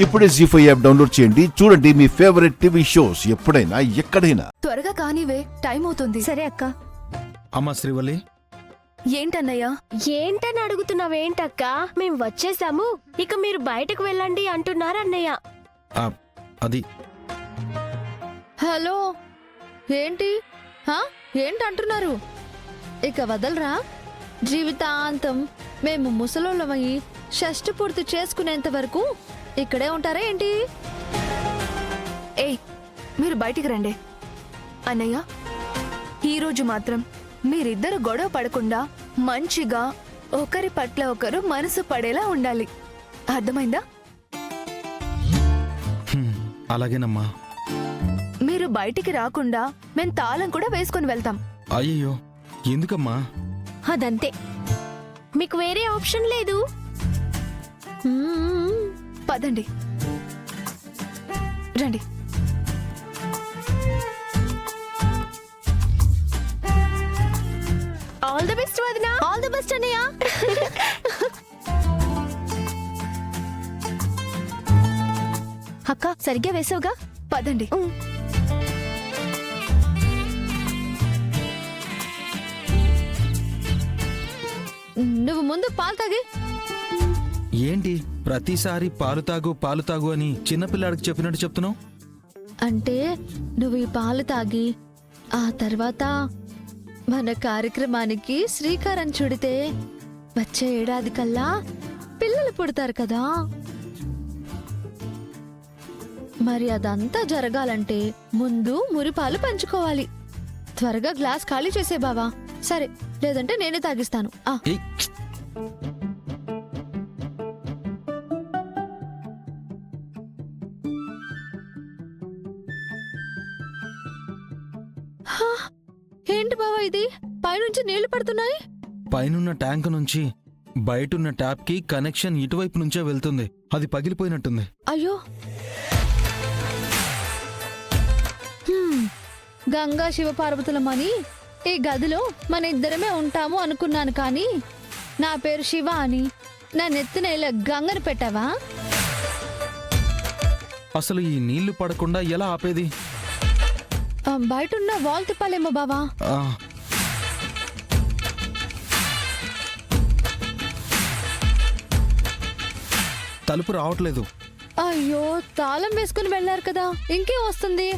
ఇప్పుడే జీ5 app download చేయండి. చూడండి మీ ఫేవరెట్ టీవీ షోస్ ఎప్పుడైనా ఎక్కడైనా. త్వరగా కానివే, టైం అవుతుంది. సరే అక్క. అమ్మా శ్రీవల్లి, ఏంటన్నయ్యా? ఏంటని అడుగుతున్నావేంటక్క? మేం వచ్చేసాము, ఇక మీరు బయటకు వెళ్ళండి అంటున్నారన్నయ్య. అది హలో, ఏంటి ఏంటంటున్నారు? ఇక వదలరా? జీవితాంతం మేము ముసలోళ్ళమయ్యి షష్టి పూర్తి చేసుకునేంత వరకు ఇక్కడే ఉంటారా ఏంటి? ఏయ్, మీరు బయటికి రండి. అన్నయ్య, ఈరోజు మాత్రం మీరిద్దరు గొడవ పడకుండా మంచిగా ఒకరి పట్ల ఒకరు మనసు పడేలా ఉండాలి. అర్థమైందా? అలాగేనమ్మా. మీరు బయటికి రాకుండా మేం తాళం కూడా వేసుకుని వెళ్తాం. అయ్యో, ఎందుకమ్మా? అదంతే, మీకు వేరే ఆప్షన్ లేదు. పదండి, రండి. ఆల్ ది బెస్ట్ వదినా. ఆల్ ది బెస్ట్ అన్నయ్య. అక్క, సరిగ్గా వేసావుగా? పదండి. నువ్వు ముందు పాలు తాగి. ఏంటి ప్రతిసారి పాలు తాగు అని చిన్నపిల్లాడికి చెప్పినట్టు చెప్తున్నావు? అంటే నువ్వు ఈ పాలు తాగి ఆ తర్వాత మన కార్యక్రమానికి శ్రీకారం చుడితే వచ్చే ఏడాది కల్లా పిల్లలు పుడతారు కదా. మరి అదంతా జరగాలంటే ముందు మురిపాలు పంచుకోవాలి. త్వరగా గ్లాస్ ఖాళీ చేసే బావా. సరే, లేదంటే నేనే తాగిస్తాను. ఏయ్, ఏంటి బావా ఇది? పైనుంచి నీళ్లు పడుతున్నాయి. పైనున్న ట్యాంక్ నుంచి బయటున్న ట్యాప్ కి కనెక్షన్ ఇటువైపు నుంచే వెళ్తుంది. అది పగిలిపోయినట్టుంది. అయ్యో, గంగా శివపార్వతులమని ఈ గదిలో మన ఇద్దరమే ఉంటాము అనుకున్నాను, కానీ నా పేరు శివ అని నా నెత్తిన ఇలా గంగని పెట్టావా? అసలు ఈ నీళ్లు పడకుండా ఎలా ఆపేది? బయటున్న వాల్ తిప్పాలేమో బావా. తలుపు రావట్లేదు. అయ్యో, తాళం వేసుకుని వెళ్ళారు కదా, ఇంకేం వస్తుంది?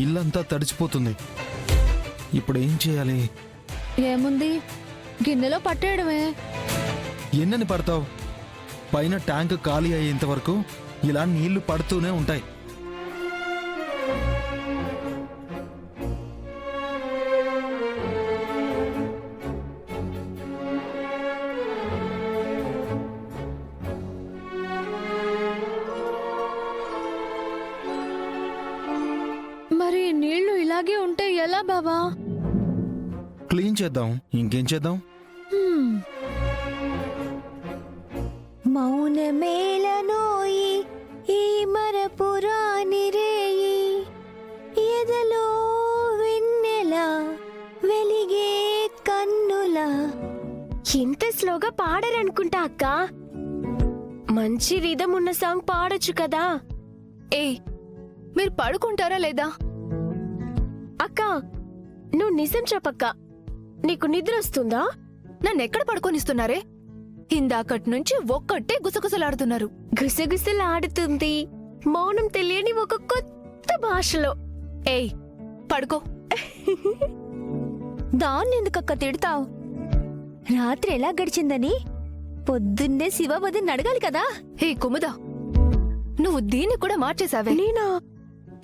ఇల్లంతా తడిచిపోతుంది. ఇప్పుడు ఏం చేయాలి? ఏముంది, గిన్నెలో పట్టేయడమే. ఎన్నని పడతావు? పైన ట్యాంక్ ఖాళీ అయ్యేంత వరకు ఇలా నీళ్లు పడుతూనే ఉంటాయి. మరి నీళ్లు ఇలాగే ఉంటే ఎలా బావా? క్లీన్ చేద్దాం. ఇంకేం చేద్దాం? మౌనమేలనోయి ఈ మరపురాని రేయి, ఎదలో వెన్నెల వెలిగే కన్నుల. ఇంత స్లోగా పాడరనుకుంటా అక్క. మంచి రిధం ఉన్న సాంగ్ పాడొచ్చు కదా. ఏయ్, మీరు పడుకుంటారా లేదా? అక్క, నువ్వు నిజం చెప్పక్క, నీకు నిద్ర వస్తుందా? నన్నెక్కడ పడుకోనిస్తున్నారే? ఇందాకటి నుంచి ఒక్కటే గుసగుసలాడుతున్నారు. గుసగుసలాడుతుంది మౌనం తెలియని ఒక కొత్త భాషలో. ఏయ్, పడుకో. దాన్నెందుకక్క తిడతావు? రాత్రి ఎలా గడిచిందని పొద్దున్నే శివవదిని అడగాలి కదా. హే కుముదా, నువ్వు దీన్ని కూడా మార్చేశావే. నేనా?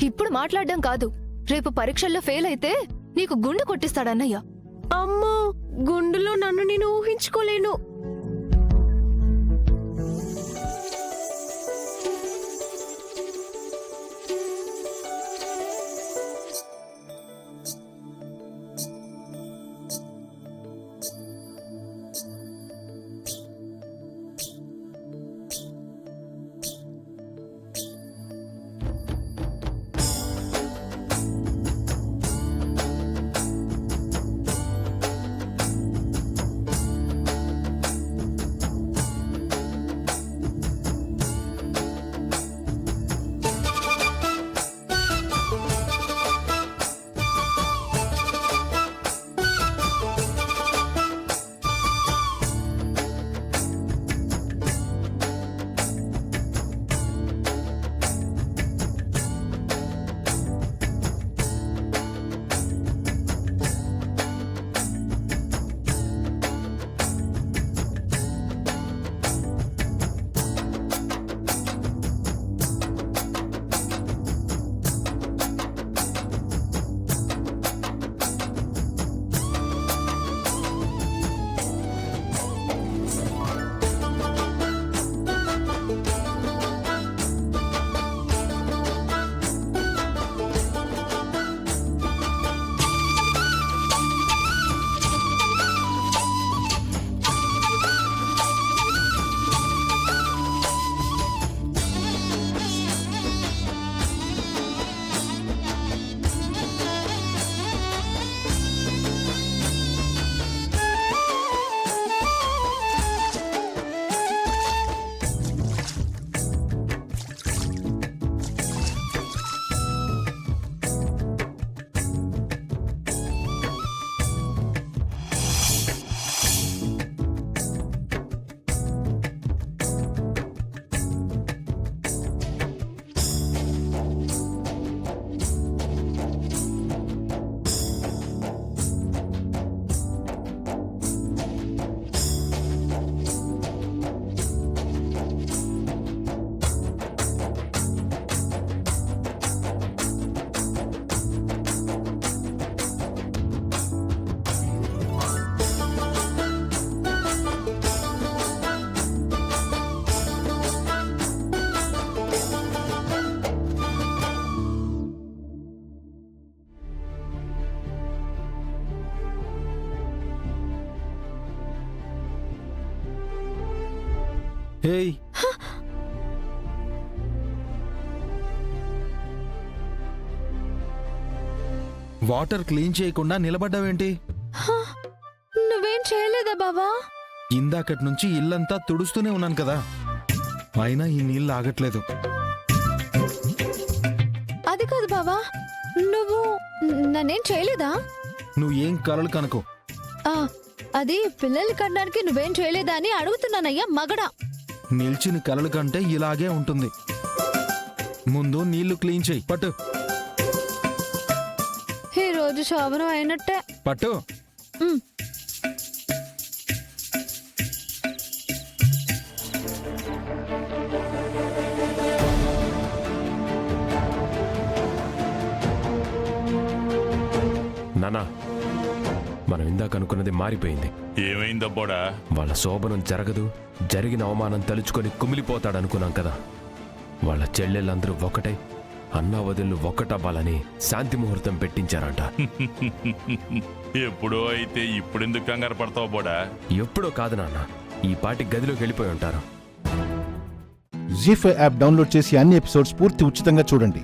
ఇప్పుడు మాట్లాడడం కాదు, రేపు పరీక్షల్లో ఫెయిల్ అయితే నీకు గుండు కొట్టిస్తాడన్నయ్య. అమ్మో, గుండులో నన్ను నేను ఊహించుకోలేను. హేయ్ వాటర్ క్లీన్ చేయకుండా నిలబడ్డావేంటి? నువ్వేం చేయలేదా బావా? ఇందాకటి నుంచి ఇల్లంతా తుడుస్తూనే ఉన్నాను కదా, అయినా ఈ నీళ్ళు ఆగట్లేదు. అది కాదు బావా, నువ్వు నన్నేం చేయలేదా? నువ్వు ఏం కలలు కనుకో. ఆ, అది పిల్లల్ని కనడానికి నువ్వేం చేయలేదా అని అడుగుతున్నానయ్యా మగడా. నిల్చిన కలలు కంటే ఇలాగే ఉంటుంది. ముందు నీళ్లు క్లీన్ చేయి. పట్టు ఈ రోజు శోభనం అయినట్టే. పట్టు. ఉమ్. నానా, మనం ఇందాక అనుకున్నది మారిపోయింది. ఏమైందబ్బోడా? వాళ్ళ శోభనం జరగదు, జరిగిన అవమానం తలుచుకొని కుమిలిపోతాడనుకున్నాం కదా. వాళ్ళ చెల్లెళ్ళందరూ ఒకటై అన్నావదులు ఒక్కటవ్వాలని శాంతి ముహూర్తం పెట్టించారంట. ఎప్పుడో అయితే ఇప్పుడెందుకు కంగారు పడతావు బోడా? ఎప్పుడో కాదు నాన్న, ఈ పాటి గదిలోకి వెళ్ళిపోయి ఉంటారు. జీ5 యాప్ డౌన్లోడ్ చేసి అన్ని ఎపిసోడ్స్ పూర్తి ఉచితంగా చూడండి.